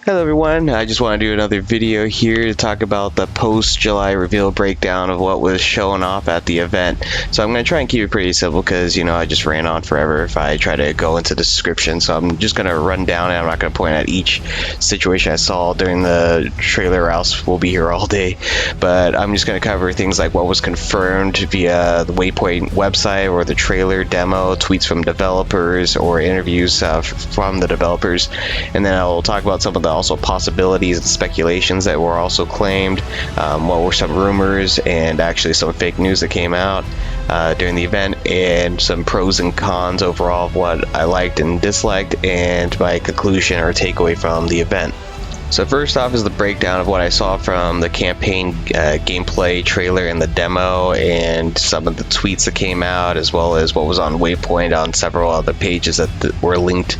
Hello everyone, I just want to do another video here to talk about the post-July reveal breakdown of what was shown off at the event. So I'm going to try and keep it pretty simple because, you know, I just ran on forever if I try to go into the description. So I'm just going to run down and I'm not going to point at each situation I saw during the trailer or else we'll be here all day. But I'm just going to cover things like what was confirmed via the Waypoint website or the trailer demo, tweets from developers or interviews from the developers. And then I'll talk about some of the also possibilities and speculations that were also claimed, what were some rumors and actually some fake news that came out during the event, and some pros and cons overall of what I liked and disliked, and my conclusion or takeaway from the event. So first off is the breakdown of what I saw from the campaign gameplay trailer and the demo, and some of the tweets that came out, as well as what was on Waypoint on several other pages that were linked.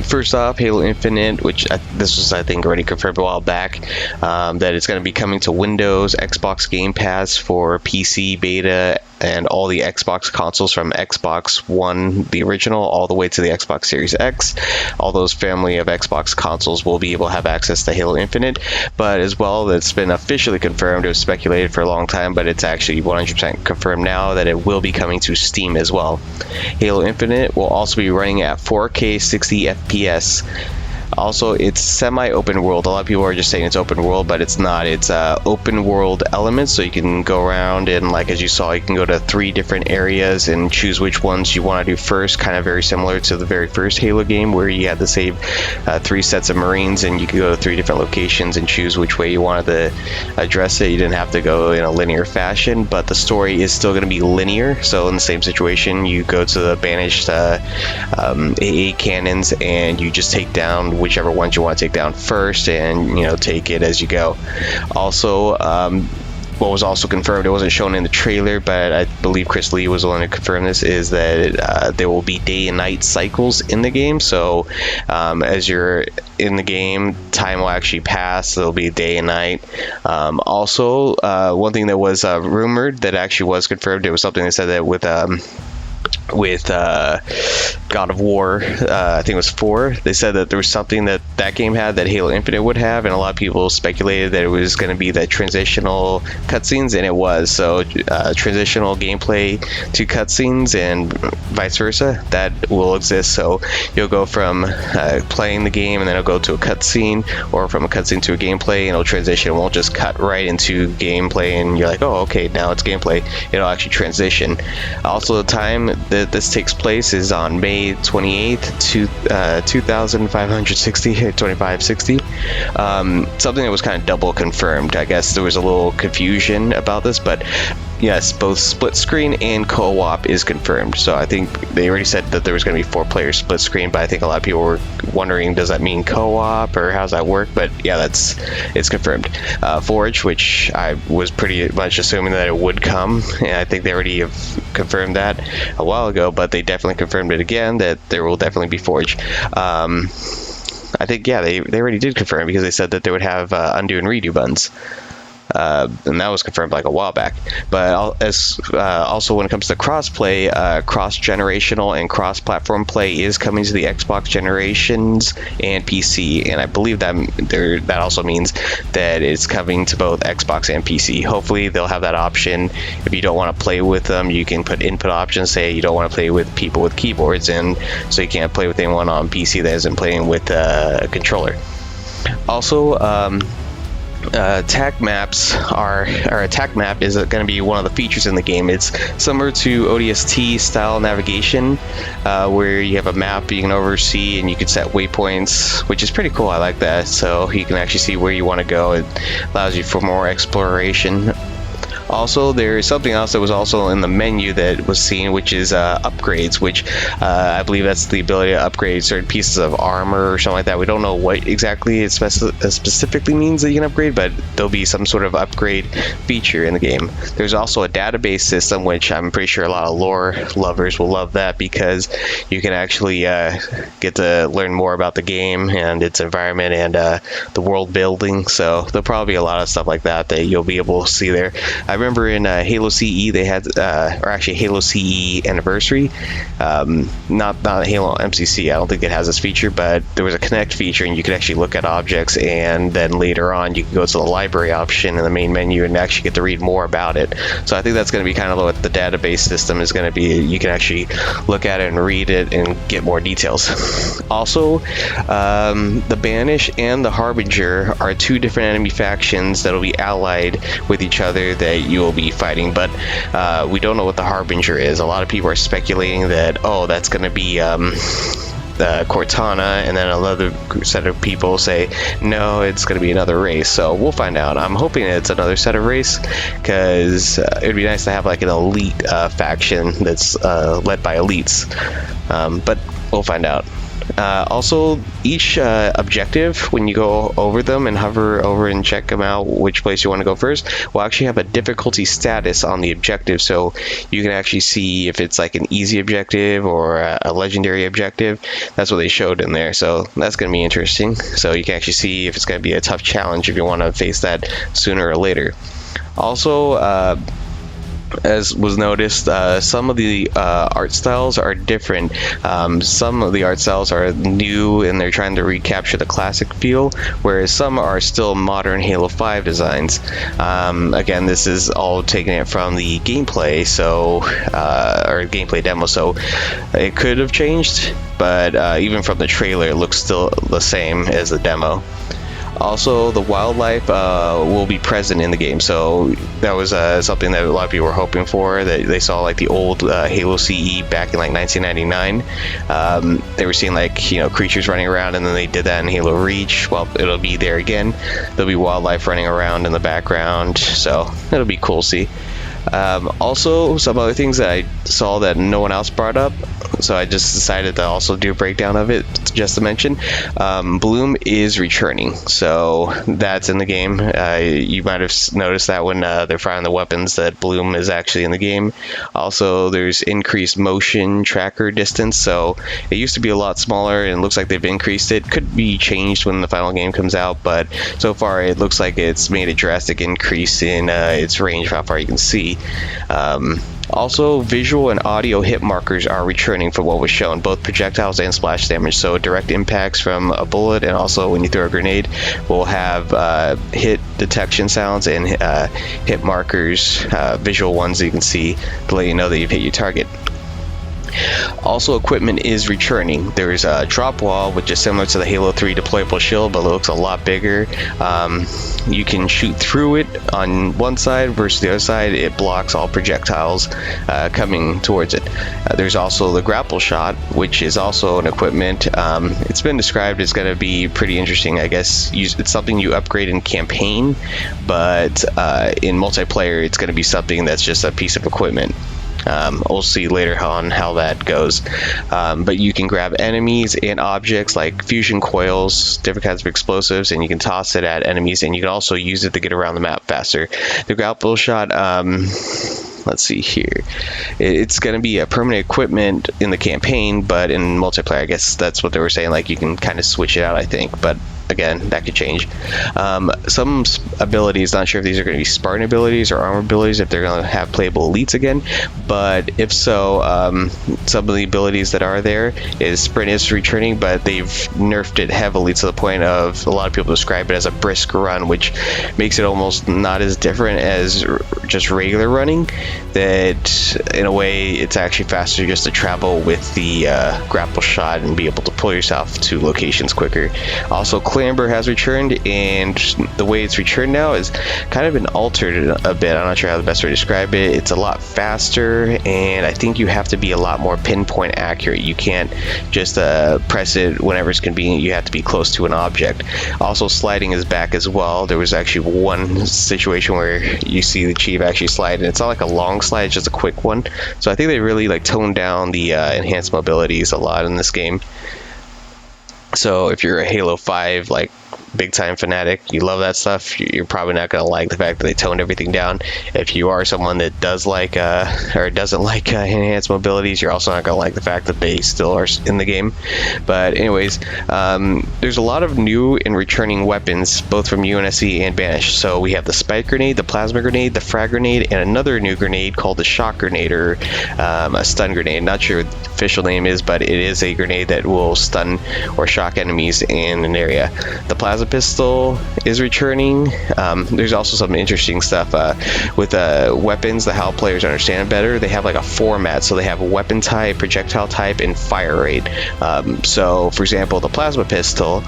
First off, Halo Infinite, which this was I think already confirmed a while back, that it's going to be coming to Windows, Xbox Game Pass for PC beta, and all the Xbox consoles from Xbox One, the original, all the way to the Xbox Series X. All those family of Xbox consoles will be able to have access to Halo Infinite, but as well, it's been officially confirmed. It was speculated for a long time, but it's actually 100% confirmed now that it will be coming to Steam as well. Halo Infinite will also be running at 4K 60 FPS. Also, it's semi-open world. A lot of people are just saying it's open world, but it's not. It's open world elements, so you can go around and, like as you saw, you can go to 3 different areas and choose which ones you want to do first, kind of very similar to the very first Halo game where you had to save 3 sets of Marines and you could go to 3 different locations and choose which way you wanted to address it. You didn't have to go in a linear fashion, but the story is still going to be linear. So in the same situation, you go to the banished AA cannons and you just take down whichever ones you want to take down first, and you know, take it as you go. Also, what was also confirmed, it wasn't shown in the trailer, but I believe Chris Lee was the one to confirm this, is that there will be day and night cycles in the game. So as you're in the game, time will actually pass. There'll be day and night. Also, one thing that was rumored that actually was confirmed, it was something that said that with God of War, I think it was 4, they said that there was something that game had that Halo Infinite would have, and a lot of people speculated that it was going to be the transitional cutscenes, and it was. So transitional gameplay to cutscenes and vice versa, that will exist. So you'll go from playing the game and then it'll go to a cutscene, or from a cutscene to a gameplay, and it'll transition. It won't just cut right into gameplay and you're like, oh okay, now it's gameplay. It'll actually transition. Also, the time that this takes place is on May 28th, 2560. Something that was kind of double confirmed. I guess there was a little confusion about this, but yes, both split screen and co-op is confirmed. So I think they already said that there was going to be 4-player split screen, but I think a lot of people were wondering, does that mean co-op or how's that work? But yeah, it's confirmed. Forge, which I was pretty much assuming that it would come, and I think they already have confirmed that a while ago, but they definitely confirmed it again that there will definitely be Forge. I think, yeah, they already did confirm, because they said that they would have undo and redo buttons. And that was confirmed like a while back. But also when it comes to cross-play, cross-generational and cross-platform play is coming to the Xbox generations and PC, and I believe that also means that it's coming to both Xbox and PC. Hopefully they'll have that option. If you don't want to play with them, you can put input options, say you don't want to play with people with keyboards, and so you can't play with anyone on PC that isn't playing with a controller. Also, attack maps attack map is going to be one of the features in the game. It's similar to ODST style navigation, where you have a map you can oversee and you can set waypoints, which is pretty cool. I like that. So you can actually see where you want to go. It allows you for more exploration. Also, there is something else that was also in the menu that was seen, which is upgrades, which I believe that's the ability to upgrade certain pieces of armor or something like that. We don't know what exactly it specifically means that you can upgrade, but there'll be some sort of upgrade feature in the game. There's also a database system, which I'm pretty sure a lot of lore lovers will love that, because you can actually get to learn more about the game and its environment and the world building. So there'll probably be a lot of stuff like that you'll be able to see there. I remember in Halo CE they had, or actually Halo CE Anniversary, not Halo MCC. I don't think it has this feature, but there was a connect feature, and you could actually look at objects, and then later on you can go to the library option in the main menu and actually get to read more about it. So I think that's going to be kind of what the database system is going to be. You can actually look at it and read it and get more details. Also, the Banish and the Harbinger are two different enemy factions that'll be allied with each other that you will be fighting, but we don't know what the Harbinger is. A lot of people are speculating that, oh, that's going to be Cortana, and then another set of people say no, it's going to be another race. So we'll find out. I'm hoping it's another set of race, because it would be nice to have like an elite faction that's led by elites, but we'll find out. Also, each objective, when you go over them and hover over and check them out, which place you want to go first, will actually have a difficulty status on the objective, so you can actually see if it's like an easy objective or a legendary objective. That's what they showed in there, so that's going to be interesting. So you can actually see if it's going to be a tough challenge if you want to face that sooner or later. Also, as was noticed, some of the art styles are different. Some of the art styles are new and they're trying to recapture the classic feel, whereas some are still modern Halo 5 designs. Again, this is all taking it from the gameplay, or gameplay demo, so it could have changed, but even from the trailer it looks still the same as the demo. Also, the wildlife will be present in the game, so that was something that a lot of people were hoping for. That they saw like the old Halo CE back in like 1999. They were seeing like creatures running around, and then they did that in Halo Reach. Well, it'll be there again. There'll be wildlife running around in the background, so it'll be cool to see. Also, some other things that I saw that no one else brought up, so I just decided to also do a breakdown of it just to mention. Bloom is returning, so that's in the game. You might have noticed that when they're firing the weapons, that Bloom is actually in the game. Also, there's increased motion tracker distance, so it used to be a lot smaller, and it looks like they've increased it. Could be changed when the final game comes out, but so far it looks like it's made a drastic increase in its range, how far you can see. Also, visual and audio hit markers are returning from what was shown, both projectiles and splash damage. So direct impacts from a bullet, and also when you throw a grenade, will have hit detection sounds and hit markers, visual ones that you can see to let you know that you've hit your target. Also, equipment is returning. There's a drop wall, which is similar to the Halo 3 deployable shield, but it looks a lot bigger. You can shoot through it on one side versus the other side. It blocks all projectiles coming towards it. There's also the grapple shot, which is also an equipment. It's been described as going to be pretty interesting. I guess it's something you upgrade in campaign, but in multiplayer, it's going to be something that's just a piece of equipment. We'll see later on how that goes, but you can grab enemies and objects like fusion coils, different kinds of explosives, and you can toss it at enemies, and you can also use it to get around the map faster. The grapple shot, let's see here, it's going to be a permanent equipment in the campaign, but in multiplayer, I guess that's what they were saying, like you can kind of switch it out, I think, but again, that could change. Some abilities, not sure if these are going to be Spartan abilities or armor abilities, if they're going to have playable elites again, but if so, some of the abilities that are there is sprint is returning, but they've nerfed it heavily to the point of a lot of people describe it as a brisk run, which makes it almost not as different as just regular running. That in a way it's actually faster just to travel with the grapple shot and be able to pull yourself to locations quicker. Also, Flame Ember has returned, and the way it's returned now is kind of been altered a bit. I'm not sure how the best way to describe it. It's a lot faster, and I think you have to be a lot more pinpoint accurate. You can't just press it whenever it's convenient. You have to be close to an object. Also, sliding is back as well. There was actually one situation where you see the Chief actually slide, and it's not like a long slide, it's just a quick one. So I think they really like toned down the enhanced mobilities a lot in this game. So if you're a Halo 5 like big time fanatic, you love that stuff, you're probably not going to like the fact that they toned everything down. If you are someone that does like or doesn't like enhanced mobilities, you're also not going to like the fact that they still are in the game. But anyways, there's a lot of new and returning weapons both from UNSC and Banish. So we have the spike grenade, the plasma grenade, the frag grenade, and another new grenade called the shock grenade, or a stun grenade. Not sure what the official name is, but it is a grenade that will stun or shock enemies in an area. The plasma pistol is returning. There's also some interesting stuff with weapons, the how players understand better. They have like a format, so they have a weapon type, projectile type, and fire rate. So for example, the plasma pistol,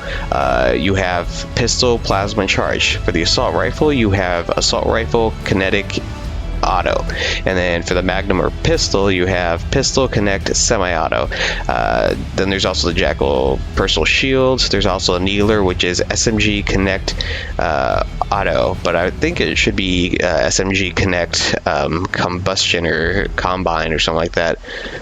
you have pistol, plasma, and charge. For the assault rifle, you have assault rifle, kinetic, auto. And then for the Magnum or pistol, you have pistol, connect, semi-auto. Then there's also the Jackal personal shields. There's also a Needler, which is SMG, connect, auto, but I think it should be SMG, connect, combustion, or combine, or something like that.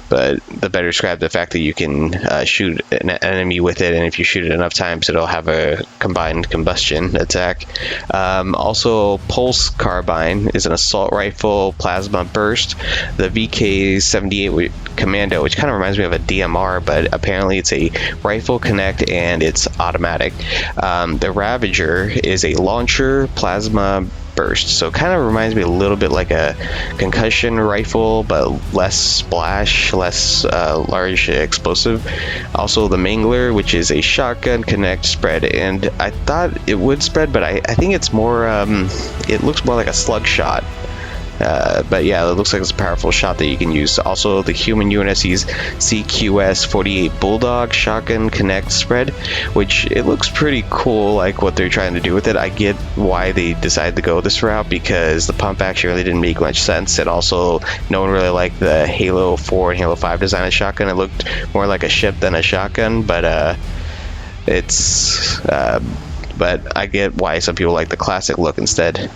But the better describe the fact that you can shoot an enemy with it, and if you shoot it enough times, it'll have a combined combustion attack. Also, pulse carbine is an assault rifle, plasma burst. The VK-78 Commando, which kind of reminds me of a DMR, but apparently it's a rifle, connect, and it's automatic. The Ravager is a launcher, plasma burst, so it kind of reminds me a little bit like a concussion rifle, but less splash, less large explosive. Also the Mangler, which is a shotgun, connect, spread, and I thought it would spread, but I think it's more it looks more like a slug shot. But yeah, it looks like it's a powerful shot that you can use. Also, the human UNSC's CQS-48 Bulldog shotgun connect spread, which it looks pretty cool, like what they're trying to do with it. I get why they decided to go this route, because the pump action really didn't make much sense, and also no one really liked the Halo 4 and Halo 5 design of shotgun. It looked more like a ship than a shotgun, but but I get why some people like the classic look instead.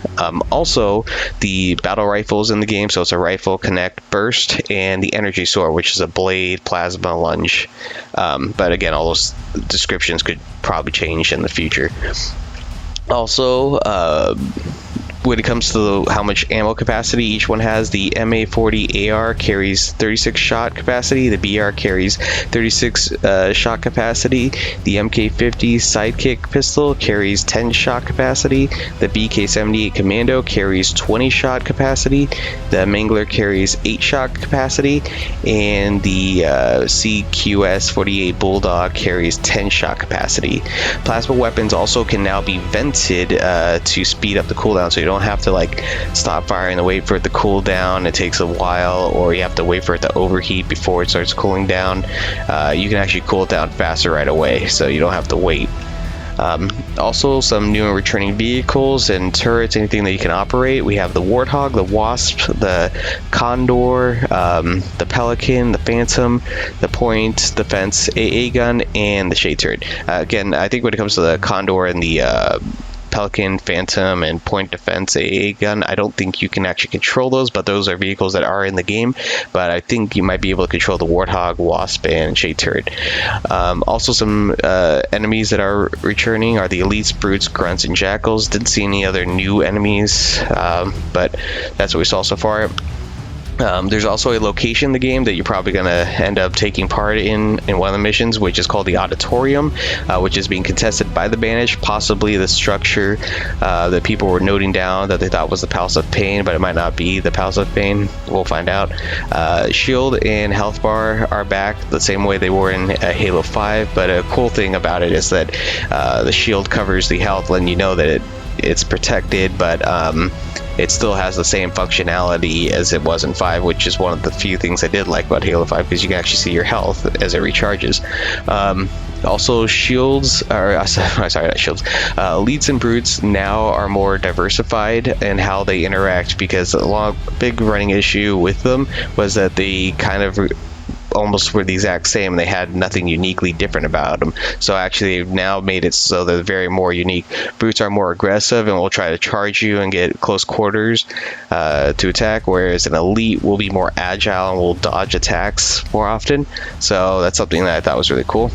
Also, the battle rifles in the game, so it's a rifle, connect, burst, and the energy sword, which is a blade, plasma, lunge. But again, all those descriptions could probably change in the future. Also, when it comes to how much ammo capacity each one has, the MA40 AR carries 36 shot capacity, the BR carries 36 shot capacity, the MK50 Sidekick pistol carries 10 shot capacity, the BK78 Commando carries 20 shot capacity, the Mangler carries 8 shot capacity, and the CQS-48 Bulldog carries 10 shot capacity. Plasma weapons also can now be vented to speed up the cooldown, so you don't have to like stop firing and wait for it to cool down. It takes a while, or you have to wait for it to overheat before it starts cooling down. You can actually cool it down faster right away, so you don't have to wait. Also, some new and returning vehicles and turrets, anything that you can operate. We have the Warthog, the Wasp, the Condor, the Pelican, the Phantom, the Point Defense AA gun, and the Shade turret. Again, I think when it comes to the Condor and the Pelican, Phantom, and Point Defense AA gun, I don't think you can actually control those, but those are vehicles that are in the game. But I think you might be able to control the Warthog, Wasp, and Shade turret. Also, some enemies that are returning are the Elites, Brutes, Grunts, and Jackals. Didn't see any other new enemies, but that's what we saw so far. There's also a location in the game that you're probably going to end up taking part in one of the missions, which is called the Auditorium, which is being contested by the Banish, possibly the structure that people were noting down that they thought was the Palace of Pain, but it might not be the Palace of Pain. We'll find out. Shield and health bar are back the same way they were in Halo 5, but a cool thing about it is that the shield covers the health, letting you know that it's protected, but it still has the same functionality as it was in 5, which is one of the few things I did like about Halo 5, because you can actually see your health as it recharges. Also, shields, or sorry, not shields. Elites and brutes now are more diversified in how they interact, because a big running issue with them was that they kind of almost were the exact same. They had nothing uniquely different about them. So actually, they've now made it so they're very more unique. Brutes are more aggressive and will try to charge you and get close quarters to attack, whereas an elite will be more agile and will dodge attacks more often. So that's something that I thought was really cool.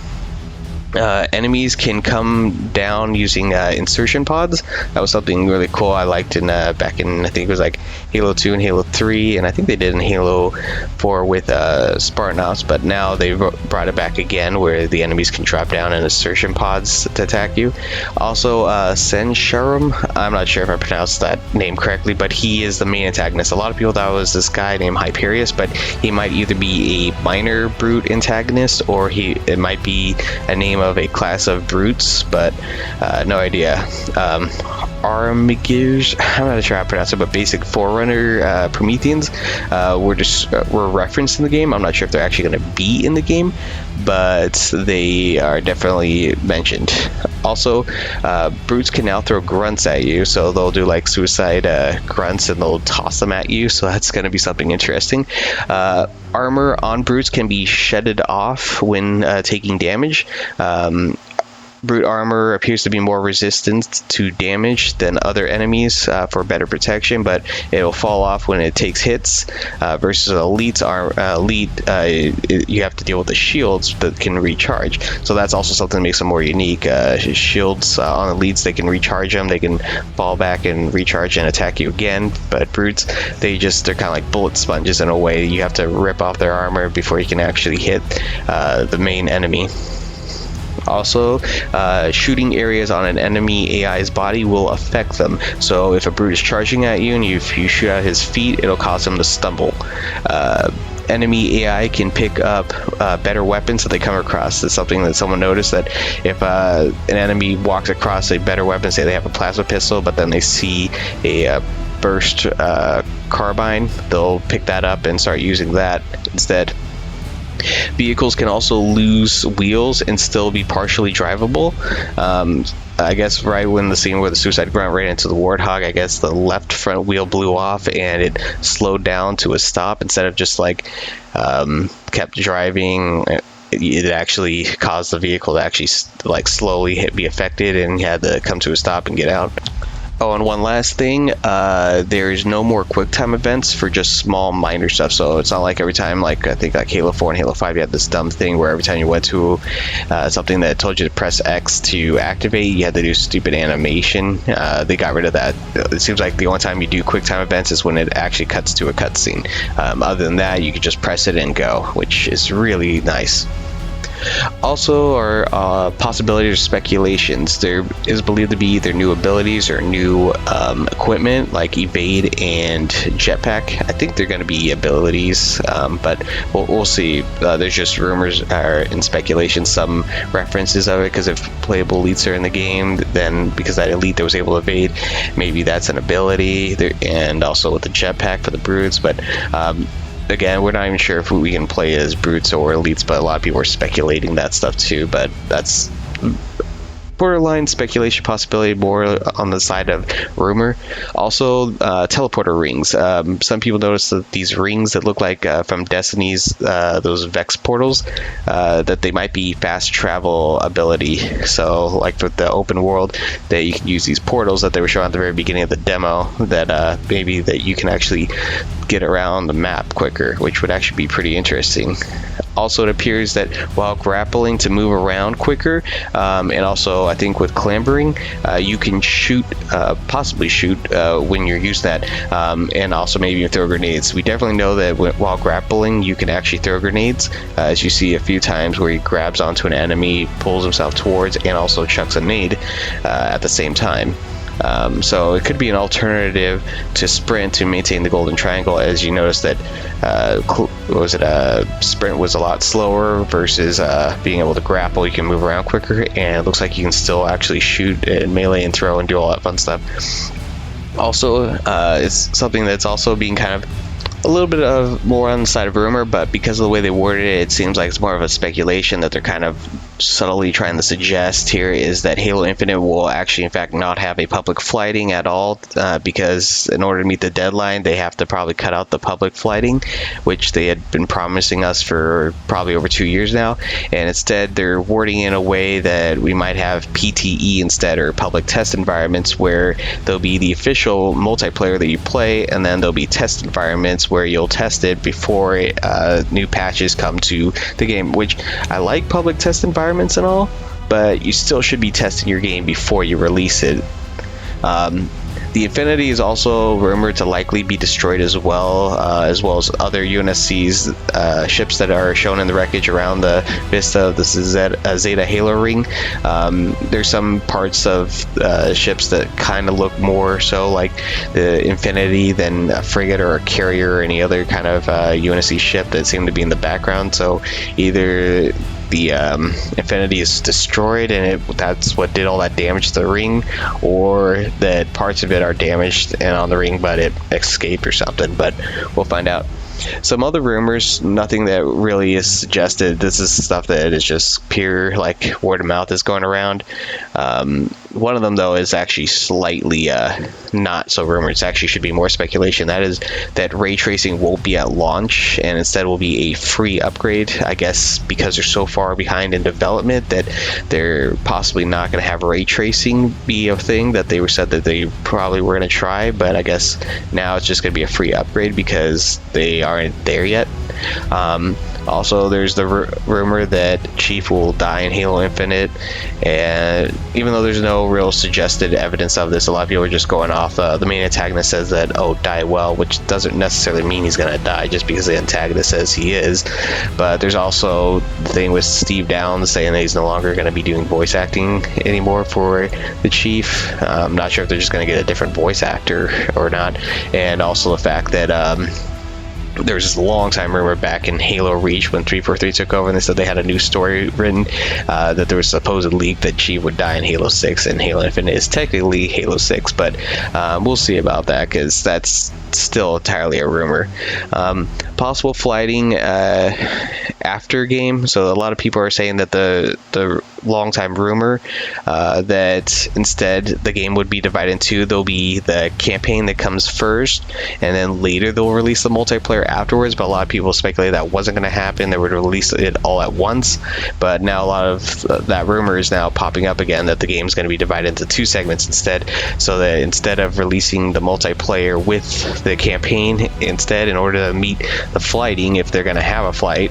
Enemies can come down using insertion pods. That was something really cool I liked in back in, I think it was like Halo 2 and Halo 3, and I think they did in Halo 4 with Spartanauts, but now they brought it back again where the enemies can drop down in insertion pods to attack you. Also, Sensharum, I'm not sure if I pronounced that name correctly, but he is the main antagonist. A lot of people thought it was this guy named Hyperius, but he might either be a minor brute antagonist or it might be a name of a class of brutes, but no idea. Armigers, I'm not sure how to pronounce it, but basic Forerunner Prometheans were referenced in the game. I'm not sure if they're actually going to be in the game, but they are definitely mentioned. Also, brutes can now throw grunts at you, so they'll do like suicide grunts and they'll toss them at you, so that's going to be something interesting. Armor on brutes can be shedded off when taking damage. Brute armor appears to be more resistant to damage than other enemies for better protection, but it'll fall off when it takes hits. Versus elite, you have to deal with the shields that can recharge. So that's also something that makes them more unique. Shields on elites, they can recharge them, they can fall back and recharge and attack you again. But brutes, they're kind of like bullet sponges in a way. You have to rip off their armor before you can actually hit the main enemy. Also, shooting areas on an enemy AI's body will affect them. So if a brute is charging at you and if you shoot at his feet, it'll cause him to stumble. Enemy AI can pick up better weapons that they come across. It's something that someone noticed, that if an enemy walks across a better weapon, say they have a plasma pistol, but then they see a burst carbine, they'll pick that up and start using that instead. Vehicles can also lose wheels and still be partially drivable. I guess right when the scene where the suicide grunt ran into the warthog, I guess the left front wheel blew off and it slowed down to a stop instead of just like kept driving. It actually caused the vehicle to actually like slowly be affected and had to come to a stop and get out. Oh, and one last thing, there's no more QuickTime events for just small minor stuff. So it's not like every time, like I think like Halo 4 and Halo 5, you had this dumb thing where every time you went to something that told you to press X to activate, you had to do stupid animation. They got rid of that. It seems like the only time you do QuickTime events is when it actually cuts to a cutscene. Other than that, you can just press it and go, which is really nice. Also, are possibilities or speculations. There is believed to be either new abilities or new equipment like evade and jetpack. I think they're going to be abilities, but we'll see. There's just rumors and speculation, some references of it, because if playable elites are in the game, then because that elite that was able to evade, maybe that's an ability, and also with the jetpack for the brutes, but again, we're not even sure if we can play as brutes or elites, but a lot of people are speculating that stuff too, but that's borderline speculation, possibility, more on the side of rumor. Also, teleporter rings. Some people notice that these rings that look like from Destiny's, those Vex portals, that they might be fast travel ability. So, like for the open world, that you can use these portals that they were showing at the very beginning of the demo, that maybe that you can actually get around the map quicker, which would actually be pretty interesting. Also, it appears that while grappling to move around quicker, and also I think with clambering, you can possibly shoot when you're using that, and also maybe throw grenades. We definitely know that while grappling, you can actually throw grenades, as you see a few times where he grabs onto an enemy, pulls himself towards, and also chucks a nade at the same time. So it could be an alternative to sprint to maintain the golden triangle, as you notice that sprint was a lot slower versus being able to grapple. You can move around quicker, and it looks like you can still actually shoot and melee and throw and do all that fun stuff. Also, it's something that's also being kind of a little bit of more on the side of rumor, but because of the way they worded it, it seems like it's more of a speculation that they're kind of subtly trying to suggest here is that Halo Infinite will actually, in fact, not have a public flighting at all, because in order to meet the deadline, they have to probably cut out the public flighting, which they had been promising us for probably over 2 years now. And instead, they're wording in a way that we might have PTE instead, or public test environments, where there'll be the official multiplayer that you play, and then there'll be test environments where you'll test it before new patches come to the game. Which I like public test environments and all, but you still should be testing your game before you release it. The Infinity is also rumored to likely be destroyed as well as other UNSC's ships that are shown in the wreckage around the Vista of the Zeta Halo ring. There's some parts of ships that kind of look more so like the Infinity than a frigate or a carrier or any other kind of UNSC ship that seem to be in the background. So either the Infinity is destroyed and that's what did all that damage to the ring, or that parts of it are damaged and on the ring but it escaped or something, but we'll find out. Some other rumors, nothing that really is suggested. This is stuff that is just pure like word of mouth is going around. One of them though is actually slightly not so rumored. It actually should be more speculation. That is that ray tracing won't be at launch and instead will be a free upgrade. I guess because they're so far behind in development that they're possibly not going to have ray tracing be a thing that they said that they probably were going to try, but I guess now it's just going to be a free upgrade because they aren't there yet. Also, there's the rumor that Chief will die in Halo Infinite, and even though there's no real suggested evidence of this, a lot of people are just going off. The main antagonist says that, oh, die well, which doesn't necessarily mean he's going to die just because the antagonist says he is. But there's also the thing with Steve Downes saying that he's no longer going to be doing voice acting anymore for the Chief. I'm not sure if they're just going to get a different voice actor or not. And also the fact that there was this long time rumor back in Halo Reach when 343 took over, and they said they had a new story written that there was a supposed leak that Chief would die in Halo 6, and Halo Infinite is technically Halo 6, but we'll see about that because that's still entirely a rumor. Possible flighting after game, so a lot of people are saying that the long time rumor that instead the game would be divided in two. There'll be the campaign that comes first, and then later they'll release the multiplayer afterwards, but a lot of people speculate that wasn't going to happen. They would release it all at once, but now a lot of that rumor is now popping up again that the game is going to be divided into two segments instead, so that instead of releasing the multiplayer with the campaign, instead, in order to meet the flighting, if they're going to have a flight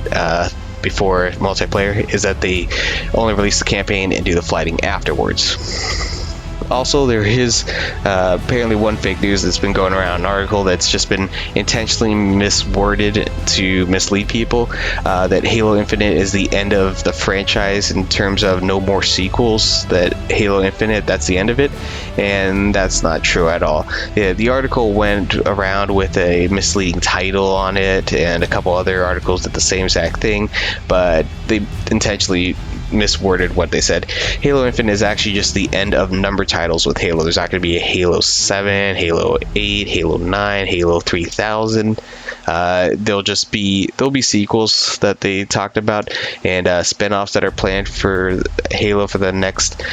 before multiplayer, is that they only release the campaign and do the flighting afterwards. Also, there is apparently one fake news that's been going around, an article that's just been intentionally misworded to mislead people, that Halo Infinite is the end of the franchise in terms of no more sequels, that Halo Infinite, that's the end of it, and that's not true at all. The article went around with a misleading title on it, and a couple other articles did the same exact thing, but they intentionally misworded what they said. Halo Infinite is actually just the end of number titles with Halo. There's not going to be a Halo 7, Halo 8, Halo 9, Halo 3000. There'll be sequels that they talked about, and spin-offs that are planned for Halo for the next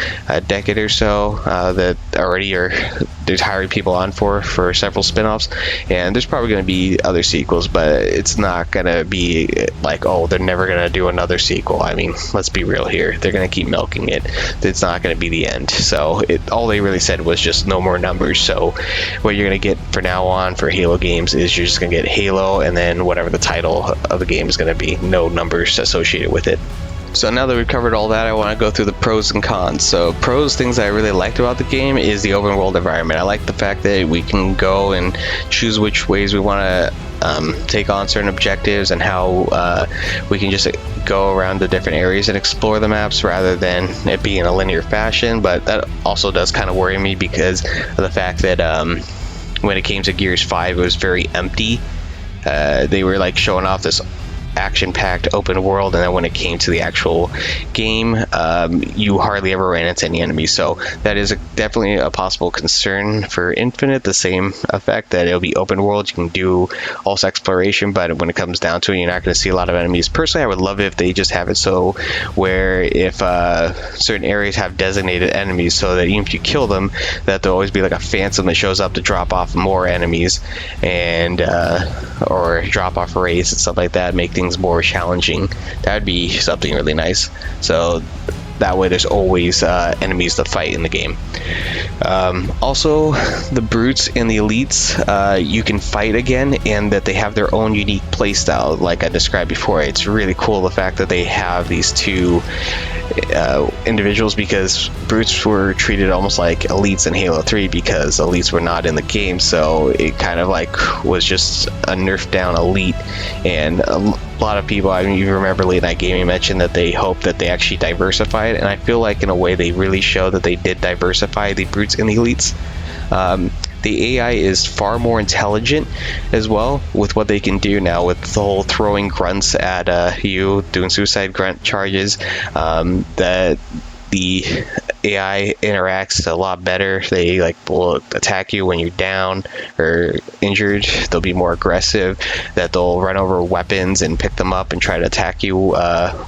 decade or so, that already they're hiring people on for several spin-offs, and there's probably going to be other sequels, but it's not going to be like, oh, they're never going to do another sequel. I mean, let's be real here. They're going to keep milking it. It's not going to be the end. So all they really said was just no more numbers. So what you're going to get for now on for Halo games is you're just going to get Halo and then whatever the title of the game is going to be. No numbers associated with it. So now that we've covered all that, I want to go through the pros and cons. So pros, things I really liked about the game is the open world environment. I like the fact that we can go and choose which ways we want to take on certain objectives, and how we can just go around the different areas and explore the maps rather than it being in a linear fashion. But that also does kind of worry me because of the fact that when it came to Gears 5, it was very empty. They were like showing off this action-packed open world, and then when it came to the actual game, you hardly ever ran into any enemies. So that is definitely a possible concern for Infinite. The same effect that it'll be open world, you can do also exploration, but when it comes down to it, you're not going to see a lot of enemies. Personally, I would love it if they just have it so where if certain areas have designated enemies, so that even if you kill them, that there'll always be like a phantom that shows up to drop off more enemies, and or drop off raids and stuff like that, make things more challenging. That would be something really nice. So that way there's always enemies to fight in the game. Also, the brutes and the elites, you can fight again, and that they have their own unique playstyle like I described before. It's really cool the fact that they have these two individuals, because brutes were treated almost like elites in Halo 3 because elites were not in the game, so it kind of like was just a nerfed down elite. And a lot of people, I mean, you remember Late Night Gaming mentioned that they hope that they actually diversified, and I feel like in a way they really show that they did diversify the brutes and the elites. The AI is far more intelligent as well with what they can do now, with the whole throwing grunts at you, doing suicide grunt charges. That the AI interacts a lot better. They will attack you when you're down or injured. They'll be more aggressive. That they'll run over weapons and pick them up and try to attack you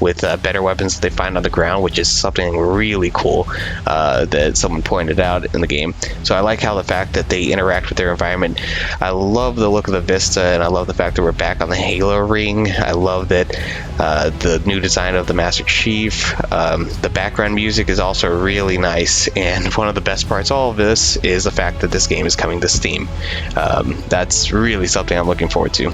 with better weapons that they find on the ground, which is something really cool that someone pointed out in the game. So I like how the fact that they interact with their environment. I love the look of the Vista, and I love the fact that we're back on the Halo ring. I love that the new design of the Master Chief. The background music is also really nice, and one of the best parts of all of this is the fact that this game is coming to Steam. That's really something I'm looking forward to.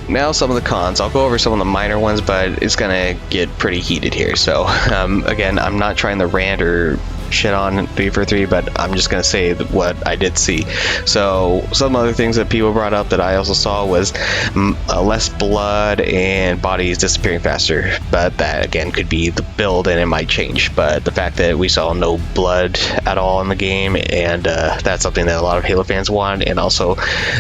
Now some of the cons. I'll go over some of the minor ones, but it's gonna get pretty heated here. So again, I'm not trying to rant or shit on 343, but I'm just gonna say what I did see. So some other things that people brought up that I also saw was less blood and bodies disappearing faster, but that again could be the build and it might change. But the fact that we saw no blood at all in the game, and that's something that a lot of Halo fans want, and also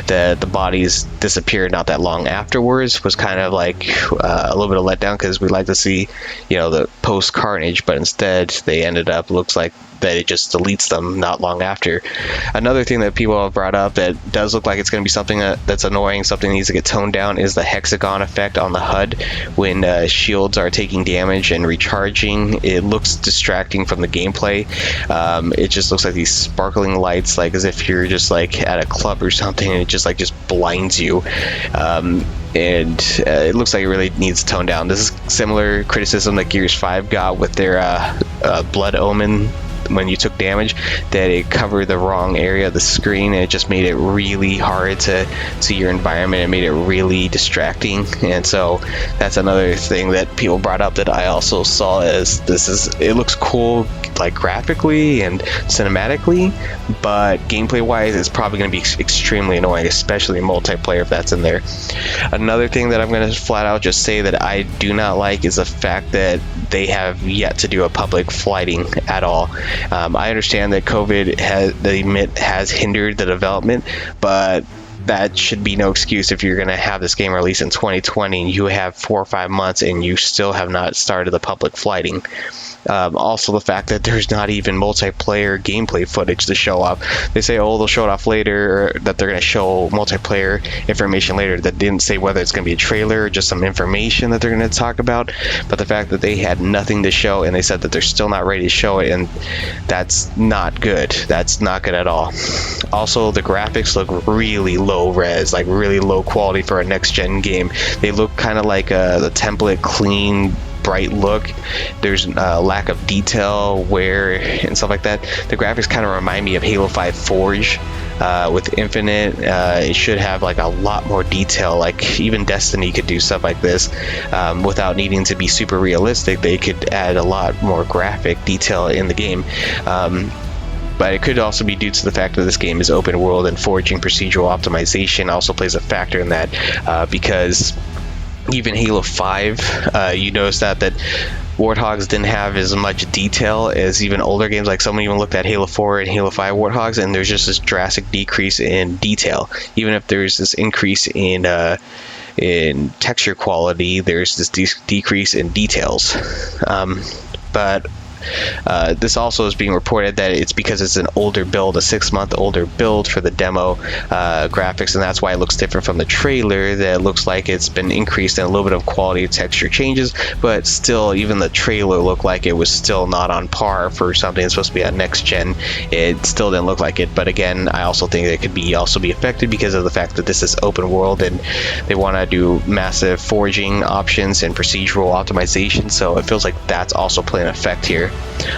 that the bodies disappeared not that long afterwards was kind of like a little bit of letdown, because we like to see, you know, the post carnage, but instead they ended up, looks like that it just deletes them not long after. Another thing that people have brought up that does look like it's going to be something that's annoying, something that needs to get toned down, is the hexagon effect on the HUD when shields are taking damage and recharging. It looks distracting from the gameplay. It just looks like these sparkling lights, like as if you're just like at a club or something, and it just blinds you. And it looks like it really needs to tone down. This is similar criticism that Gears 5 got with their Blood Omen. When you took damage, that it covered the wrong area of the screen, and it just made it really hard to see your environment. It made it really distracting, and so that's another thing that people brought up that I also saw as it looks cool, like graphically and cinematically, but gameplay wise it's probably going to be extremely annoying, especially in multiplayer if that's in there. Another thing that I'm going to flat out just say that I do not like is the fact that they have yet to do a public flighting at all. I understand that COVID has hindered the development, but that should be no excuse if you're going to have this game released in 2020 and you have 4 or 5 months and you still have not started the public flighting. Also, the fact that there's not even multiplayer gameplay footage to show off. They say, oh, they'll show it off later, or that they're going to show multiplayer information later. That didn't say whether it's going to be a trailer or just some information that they're going to talk about. But the fact that they had nothing to show, and they said that they're still not ready to show it, and that's not good. That's not good at all. Also, the graphics look really low res, like really low quality for a next-gen game. They look kind of like the template clean, bright look. There's a lack of detail, wear, and stuff like that. The graphics kind of remind me of Halo 5 Forge with Infinite. It should have like a lot more detail. Like even Destiny could do stuff like this without needing to be super realistic. They could add a lot more graphic detail in the game. But it could also be due to the fact that this game is open world, and forging procedural optimization also plays a factor in that, because even Halo 5, you notice that Warthogs didn't have as much detail as even older games. Like someone even looked at Halo 4 and Halo 5 Warthogs, and there's just this drastic decrease in detail, even if there's this increase in in texture quality, there's this decrease in details. But this also is being reported that it's because it's an older build, a 6-month older build for the demo graphics, and that's why it looks different from the trailer. That it looks like it's been increased in a little bit of quality of texture changes, but still, even the trailer looked like it was still not on par for something that's supposed to be on next gen. It still didn't look like it, but again, I also think it could also be affected because of the fact that this is open world and they want to do massive foraging options and procedural optimization, so it feels like that's also playing an effect here.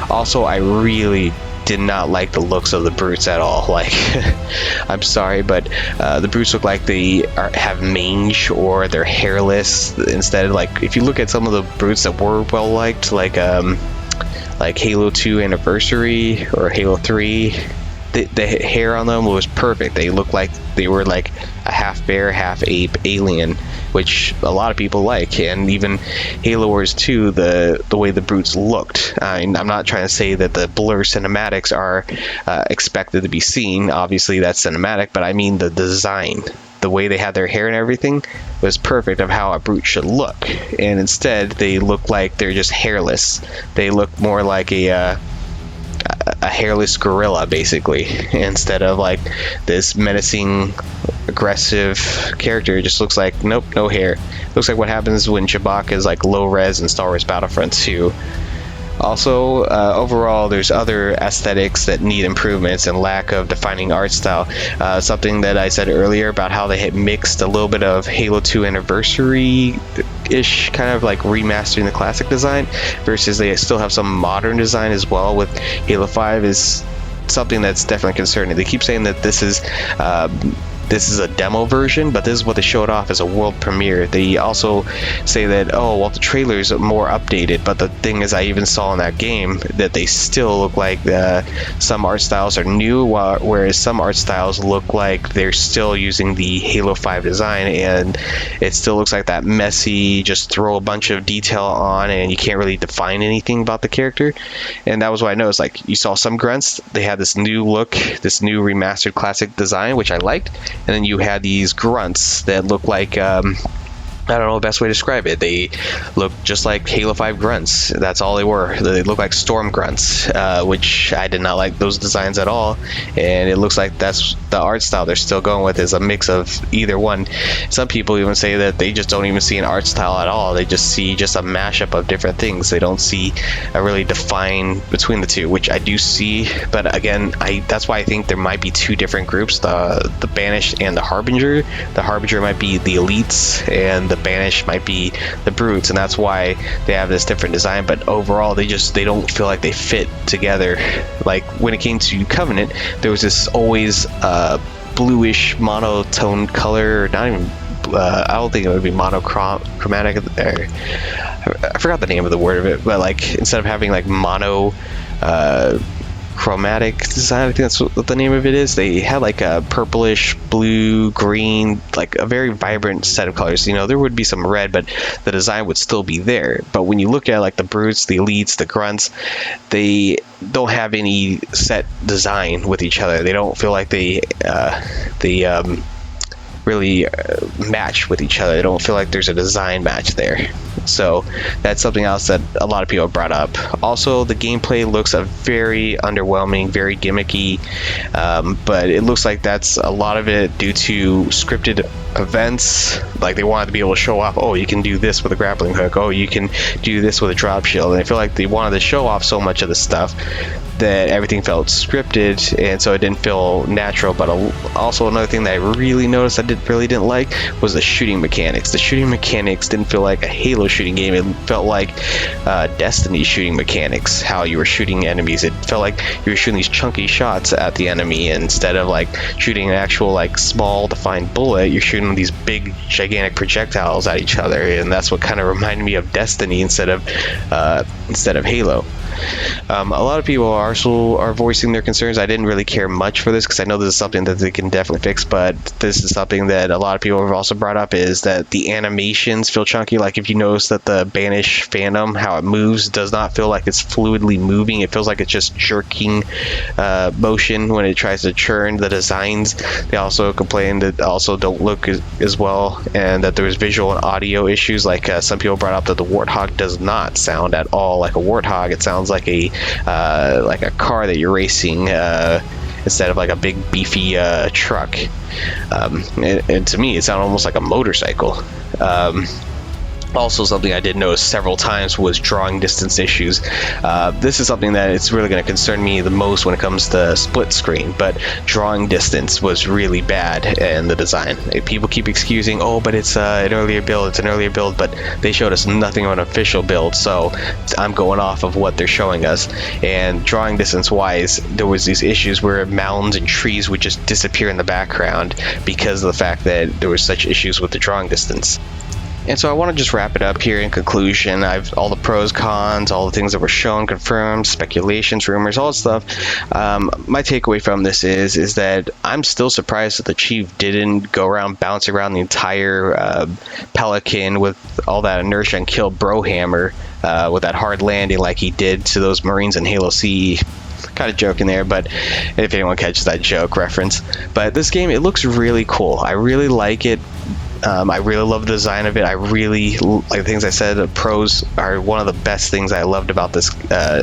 Also, I really did not like the looks of the brutes at all. Like, I'm sorry, but the brutes look like they have mange or they're hairless instead of, like, if you look at some of the brutes that were well liked, like Halo 2 Anniversary or Halo 3, the hair on them was perfect. They looked like they were like a half bear, half ape alien, which a lot of people like. And even Halo Wars 2, the way the brutes looked. I'm not trying to say that the blur cinematics are expected to be seen. Obviously, that's cinematic, but I mean the design. The way they had their hair and everything was perfect of how a brute should look. And instead, they look like they're just hairless. They look more like a hairless gorilla, basically, instead of like this menacing, aggressive character. It just looks like, nope, no hair. Looks like what happens when Chewbacca is like low res in Star Wars Battlefront 2. Also, overall, there's other aesthetics that need improvements and lack of defining art style. Something that I said earlier about how they had mixed a little bit of Halo 2 Anniversary-ish, kind of like remastering the classic design, versus they still have some modern design as well with Halo 5 is something that's definitely concerning. They keep saying that this is a demo version, but this is what they showed off as a world premiere. They also say that, oh, well, the trailer's more updated, but the thing is, I even saw in that game that they still look like some art styles are new, whereas some art styles look like they're still using the Halo 5 design, and it still looks like that messy, just throw a bunch of detail on, and you can't really define anything about the character. And that was what I noticed. Like, you saw some grunts, they had this new look, this new remastered classic design, which I liked. And then you had these grunts that look like, I don't know the best way to describe it. They look just like Halo 5 grunts. That's all they were. They look like storm grunts, which I did not like those designs at all. And it looks like that's the art style they're still going with, is a mix of either one. Some people even say that they just don't even see an art style at all. They just see just a mashup of different things. They don't see a really define between the two, which I do see. But again, that's why I think there might be two different groups, the Banished and the Harbinger. The Harbinger might be the elites, and the Banished might be the brutes, and that's why they have this different design. But overall, they don't feel like they fit together. Like when it came to Covenant, there was this always bluish monotone color, or not even I don't think it would be monochromatic. I forgot the name of the word of it, but like instead of having like chromatic design, I think that's what the name of it is, they had like a purplish, blue, green, like a very vibrant set of colors. You know, there would be some red, but the design would still be there. But when you look at like the brutes, the elites, the grunts, they don't have any set design with each other. They don't feel like they really match with each other. They don't feel like there's a design match there. So that's something else that a lot of people have brought up. Also, the gameplay looks very underwhelming, very gimmicky, but it looks like that's a lot of it due to scripted events. Like they wanted to be able to show off, oh, you can do this with a grappling hook, oh, you can do this with a drop shield, and I feel like they wanted to show off so much of the stuff that everything felt scripted, and so it didn't feel natural. But also another thing that I really noticed I really didn't like was the shooting mechanics. The shooting mechanics didn't feel like a Halo shooting game. It felt like Destiny shooting mechanics, how you were shooting enemies. It felt like you were shooting these chunky shots at the enemy, and instead of like shooting an actual like small defined bullet, you're shooting these big gigantic projectiles at each other, and that's what kind of reminded me of Destiny instead of instead of Halo. A lot of people are voicing their concerns. I didn't really care much for this because I know this is something that they can definitely fix, but this is something that a lot of people have also brought up, is that the animations feel chunky. Like if you notice that the Banish Phantom, how it moves, does not feel like it's fluidly moving. It feels like it's just jerking motion when it tries to churn. The designs, they also complain that also don't look as well, and that there's visual and audio issues. Like some people brought up that the Warthog does not sound at all like a Warthog. It sounds like a car that you're racing instead of like a big beefy truck. And to me, it sounded almost like a motorcycle. Also, something I did notice several times was drawing distance issues. This is something that it's really going to concern me the most when it comes to split screen, but drawing distance was really bad in the design. People keep excusing, oh, but it's an earlier build, but they showed us nothing of an official build, so I'm going off of what they're showing us. And drawing distance wise, there was these issues where mountains and trees would just disappear in the background because of the fact that there was such issues with the drawing distance. And so I want to just wrap it up here in conclusion. I've all the pros, cons, all the things that were shown, confirmed, speculations, rumors, all that stuff. My takeaway from this is that I'm still surprised that the Chief didn't go around bouncing around the entire Pelican with all that inertia and kill Brohammer with that hard landing like he did to those Marines in Halo CE. Kind of joking there, but if anyone catches that joke reference. But this game, it looks really cool. I really like it. I really love the design of it. I really, like things I said, the pros are one of the best things I loved about this,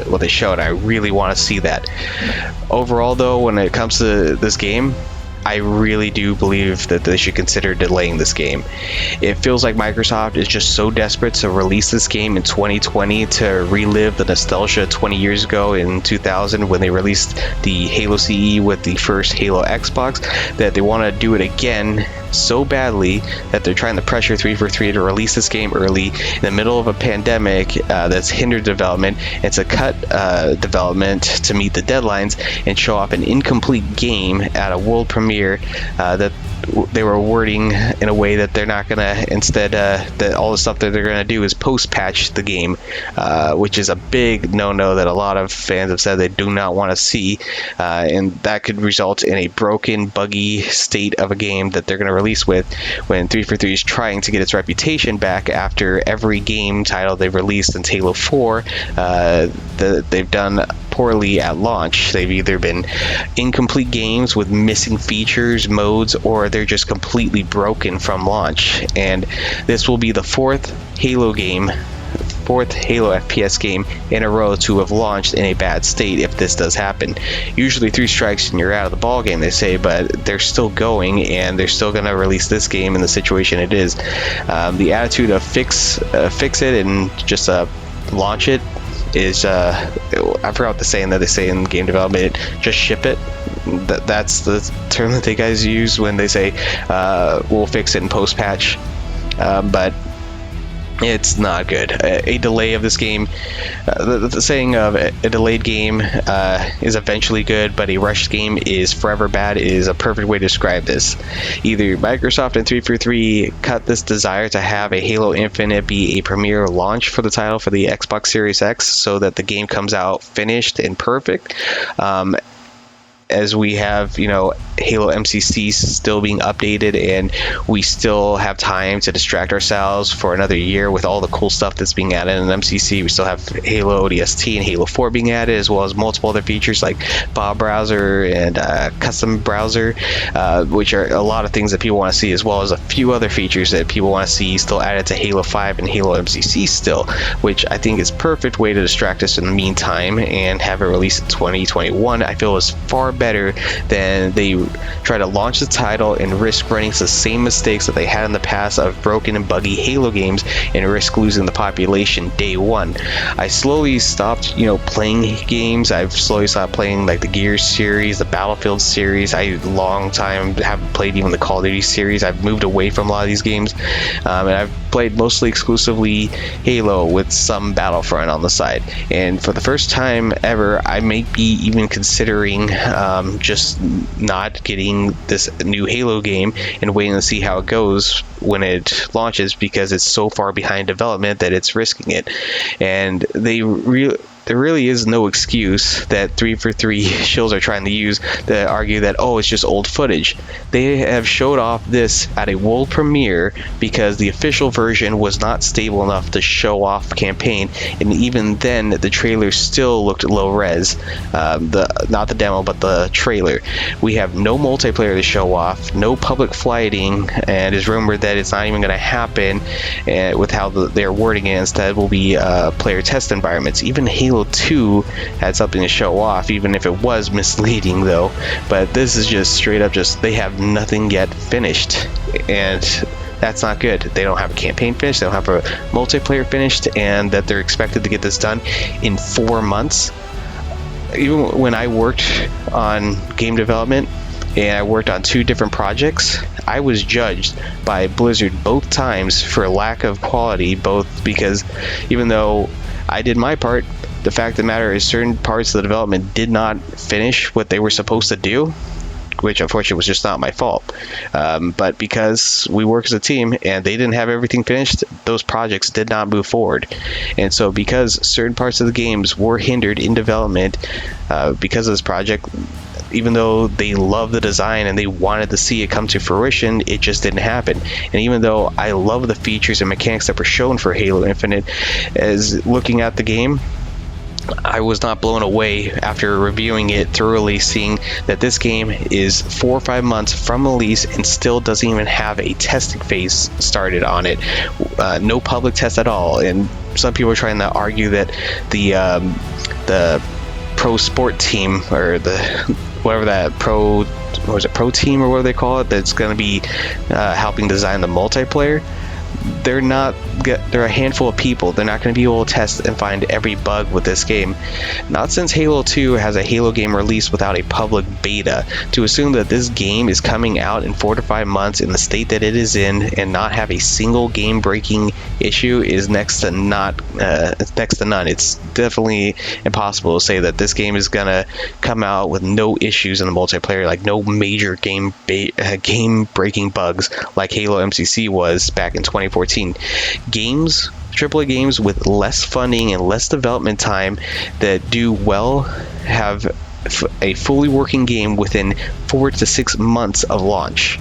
what they showed. I really want to see that. Overall, though, when it comes to this game, I really do believe that they should consider delaying this game. It feels like Microsoft is just so desperate to release this game in 2020 to relive the nostalgia 20 years ago in 2000 when they released the Halo CE with the first Halo Xbox, that they want to do it again so badly that they're trying to pressure 343 to release this game early in the middle of a pandemic that's hindered development, and to cut development to meet the deadlines and show off an incomplete game at a world premiere that they were wording in a way that they're not gonna, instead that all the stuff that they're gonna do is post-patch the game, which is a big no-no that a lot of fans have said they do not want to see, and that could result in a broken, buggy state of a game that they're gonna release with when 343 is trying to get its reputation back after every game title they've released since Halo 4 they've done poorly at launch. They've either been incomplete games with missing features, modes, or they're just completely broken from launch. And this will be the fourth Halo FPS game in a row to have launched in a bad state if this does happen. Usually 3 strikes and you're out of the ball game, they say, but they're still going and they're still going to release this game in the situation it is. The attitude of fix it and just launch it is I forgot the saying that they say in game development, just ship it. That's the term that they guys use when they say we'll fix it in post patch, but it's not good. A delay of this game, the saying of a delayed game is eventually good, but a rushed game is forever bad, is a perfect way to describe this. Either Microsoft and 343 cut this desire to have a Halo Infinite be a premiere launch for the title for the Xbox Series X so that the game comes out finished and perfect. As we have, Halo MCC still being updated, and we still have time to distract ourselves for another year with all the cool stuff that's being added in MCC. We still have Halo ODST and Halo 4 being added, as well as multiple other features like file browser and custom browser, which are a lot of things that people want to see, as well as a few other features that people want to see still added to Halo 5 and Halo MCC still, which I think is perfect way to distract us in the meantime and have it released in 2021. I feel is far better than they try to launch the title and risk running the same mistakes that they had in the past of broken and buggy Halo games and risk losing the population day one. I slowly stopped, playing games. I've slowly stopped playing like the Gears series, the Battlefield series. I long time haven't played even the Call of Duty series. I've moved away from a lot of these games, and I've played mostly exclusively Halo with some Battlefront on the side. And for the first time ever, I may be even considering just not getting this new Halo game and waiting to see how it goes when it launches, because it's so far behind development that it's risking it. And there really is no excuse that 343 shills are trying to use to argue that, oh, it's just old footage. They have showed off this at a world premiere because the official version was not stable enough to show off campaign, and even then the trailer still looked low res. Not the demo, but the trailer. We have no multiplayer to show off, no public flighting, and it's rumored that it's not even going to happen with how they're wording it. Instead will be player test environments. Even Halo 2 had something to show off, even if it was misleading though. But this is just straight up just they have nothing yet finished, and that's not good. They don't have a campaign finished, they don't have a multiplayer finished, and that they're expected to get this done in 4 months. Even when I worked on game development and I worked on 2 different projects, I was judged by Blizzard both times for lack of quality, both because even though I did my part, the fact of the matter is certain parts of the development did not finish what they were supposed to do, which unfortunately was just not my fault. But because we work as a team and they didn't have everything finished, those projects did not move forward. And so because certain parts of the games were hindered in development because of this project, even though they love the design and they wanted to see it come to fruition, it just didn't happen. And even though I love the features and mechanics that were shown for Halo Infinite, as looking at the game, I was not blown away after reviewing it thoroughly, seeing that this game is 4 or 5 months from release and still doesn't even have a testing phase started on it. No public test at all. And some people are trying to argue that the pro sport team, or the whatever that pro team or whatever they call it, that's going to be helping design the multiplayer, they're a handful of people. They're not going to be able to test and find every bug with this game. Not since Halo 2 has a Halo game released without a public beta. To assume that this game is coming out in 4 to 5 months in the state that it is in and not have a single game-breaking issue is next to none. It's definitely impossible to say that this game is going to come out with no issues in the multiplayer, like no major game-breaking bugs like Halo MCC was back in 2014. Games, AAA games with less funding and less development time that do well have a fully working game within 4 to 6 months of launch,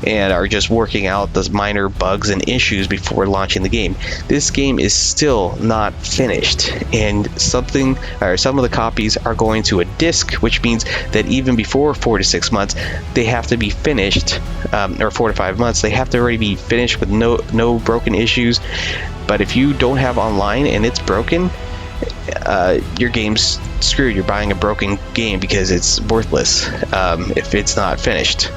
and are just working out those minor bugs and issues before launching the game. This game is still not finished, and some of the copies are going to a disc, which means that even before 4 to 6 months, they have to be finished, or 4 to 5 months, they have to already be finished with no broken issues. But if you don't have online and it's broken, your game's screwed. You're buying a broken game because it's worthless if it's not finished.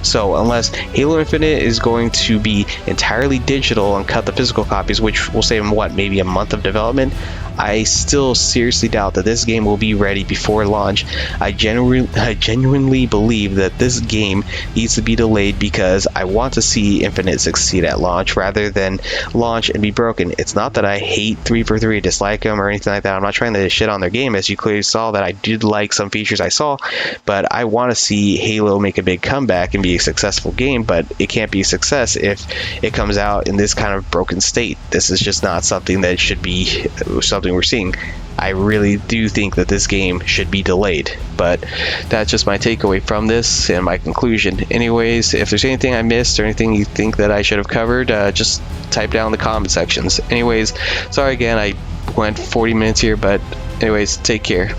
So unless Halo Infinite is going to be entirely digital and cut the physical copies, which will save them, maybe a month of development, I still seriously doubt that this game will be ready before launch. I genuinely believe that this game needs to be delayed because I want to see Infinite succeed at launch rather than launch and be broken. It's not that I hate 343, dislike them or anything like that. I'm not trying to shit on their game, as you clearly saw that I did like some features I saw, but I want to see Halo make a big comeback and be a successful game, but it can't be a success if it comes out in this kind of broken state. This is just not something that should be something we're seeing. I really do think that this game should be delayed, but that's just my takeaway from this and my conclusion. Anyways, if there's anything I missed or anything you think that I should have covered, just type down in the comment sections. Anyways, sorry again, I went 40 minutes here, but anyways, take care.